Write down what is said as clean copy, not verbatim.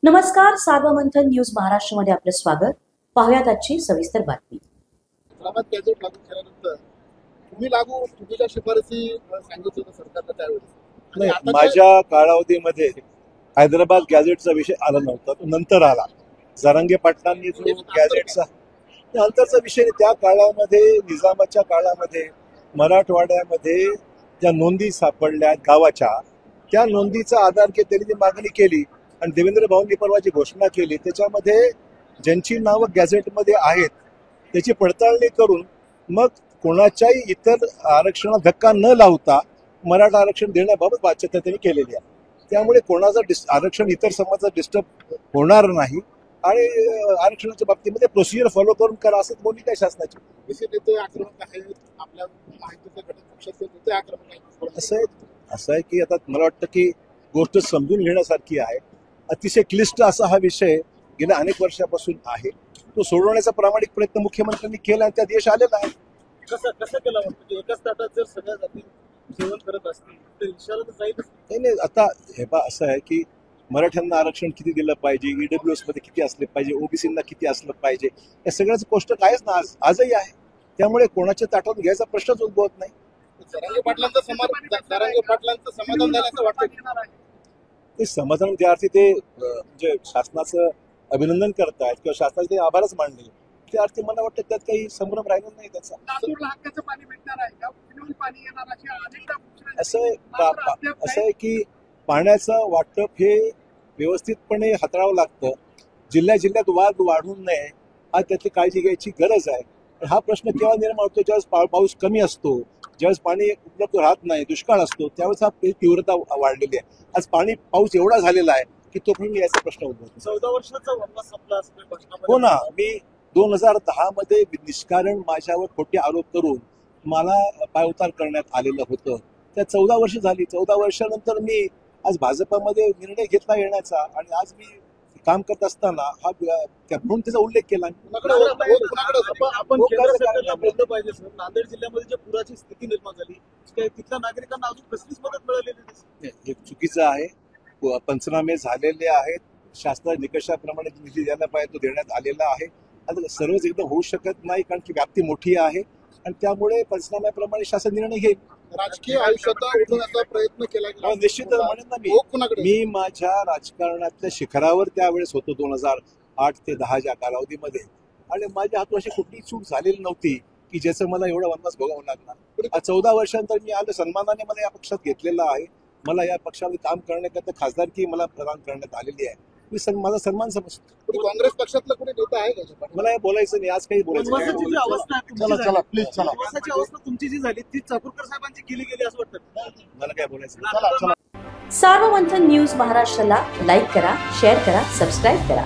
नमस्कार, सार्वमंथन न्यूज महाराष्ट्रमध्ये आपलं स्वागत. पाहुयात आजची सविस्तर बातमी. हैदराबाद गॅझेट लागू केल्यानंतर तुम्ही तुमच्या शिफारसी सांगितलं होतं सरकारला त्यावेळेस. माझ्या कालावधीमध्ये हैदराबाद गॅझेटचा विषय आला नव्हता, तो नंतर आला. जरांगे पाटलांनी जो गॅझेटचा नंतरचा विषय, त्या काळामध्ये निजामाच्या काळामध्ये मराठवाड्यामध्ये ज्या नोंदी सापडल्या गावाच्या, त्या नोंदीचा आधार घेत त्यांनी ती मागणी केली आणि देवेंद्र भाऊंनी परवा जी घोषणा केली त्याच्यामध्ये ज्यांची नावं गॅझेटमध्ये आहेत त्याची पडताळणी करून मग कोणाच्याही इतर आरक्षणाला धक्का न लावता मराठा आरक्षण देण्याबाबत बाध्यता त्यांनी केलेली आहे. त्यामुळे कोणाचं आरक्षण इतर समाजाचं डिस्टर्ब होणार नाही आणि आरक्षणाच्या बाबतीमध्ये प्रोसिजर फॉलो करून करा असं बोलली काय शासनाची. नेते आक्रमक आहेत, आपल्या माहितीचे घटक पक्षाचे नेते आक्रमक आहेत. असं आहे की आता मला वाटतं की गोष्ट समजून घेण्यासारखी आहे. अतिशय क्लिष्ट असा हा विषय गेल्या अनेक वर्षापासून आहे. तो सोडवण्याचा प्रामाणिक प्रयत्न मुख्यमंत्र्यांनी केला आणि त्यात यश आलेला आहे. कसं केला वाटतं की एकाच ताटात जर सगळ्या जाती जेवण करत असतील तर विचारलं तर जाईल. नाही, आता हे बा असं आहे की मराठ्यांना आरक्षण किती दिलं पाहिजे, ईडब्ल्यूएस मध्ये किती असले पाहिजे, ओबीसींना किती असलं पाहिजे, या सगळ्याच गोष्ट आहेच ना, आजही आहे. त्यामुळे कोणाच्या ताटातून घ्यायचा प्रश्नच उद्भवत नाही. जरांगे पाटलांचं समाधान झाल्याचं वाटतं. ते समाधान ज्या अर्थी ते म्हणजे शासनाचं अभिनंदन करतायत किंवा शासनाचे ते आभारच मानले, त्या अर्थी मला वाटतं त्यात काही संभ्रम राहिला नाही त्याचा. असं आहे की पाण्याचं वाटप हे व्यवस्थितपणे हाताळावं लागतं. जिल्ह्यात वाद वाढू नये हा त्यातली काळजी घ्यायची गरज आहे. हा प्रश्न केव्हा निर्माण होतो, ज्यावेळेस पाऊस कमी असतो, ज्यावेळेस पाणी उपलब्ध राहत नाही, दुष्काळ असतो, त्यावेळेस हा तीव्रता वाढलेली आहे. आज पाऊस एवढा झालेला आहे की तो पण याचा प्रश्न उद्भवतो. 14 वर्षाचा वनवास संपला हो ना. मी 2010 मध्ये निष्कारण माझ्यावर खोटे आरोप करून मला पायउतार करण्यात आलेलं होतं. त्या 14 वर्ष झाली. 14 वर्षानंतर मी आज भाजपामध्ये निर्णय घेतला येण्याचा आणि आज मी काम करत असताना हा म्हणून त्याचा उल्लेख केला. आपण पाहिजे सर, नांदेड जिल्ह्यामध्ये ज्या पुराची स्थिती निर्माण झाली तिथल्या नागरिकांना अजून कसलीच मदत मिळालेली नाही. हे चुकीचं आहे. पंचनामे झालेले आहेत, शासनाच्या निकषाप्रमाणे निधी द्यायला पाहिजे तो देण्यात आलेला आहे. आता सर्वच एकदम होऊ शकत नाही कारण की व्याप्ती मोठी आहे आणि त्यामुळे पंचनाम्याप्रमाणे शासन निर्णय घेईल. राजकीय आयुष्यात उठवण्याचा प्रयत्न केला गेला. निश्चितच म्हणेन ना, मी माझ्या राजकारणातल्या शिखरावर त्यावेळेस होतो 2008 ते 10 कालावधीमध्ये, आणि माझ्या हातून अशी कुठलीही चूक झालेली नव्हती की ज्याचं मला एवढा वनवास भोगावं लागणार. 14 वर्षांतर मी आलं सन्मानाने मला या पक्षात घेतलेला आहे. मला या पक्षामध्ये काम करण्याकरता खासदारकी मला प्रदान करण्यात आलेली आहे. मी माझा सन्मान समजतो. काँग्रेस पक्षातला कोणी नेता आहे का? मला हे बोलायचं नाही, आज काही बोलायचं नाही. अवस्था तुमची जी झाली ती चाकूरकर साहेबांची केली गेली असं वाटतं. मला काय बोलायचं. सार्वमंथन न्यूज महाराष्ट्राला लाईक करा, शेअर करा, सबस्क्राईब करा.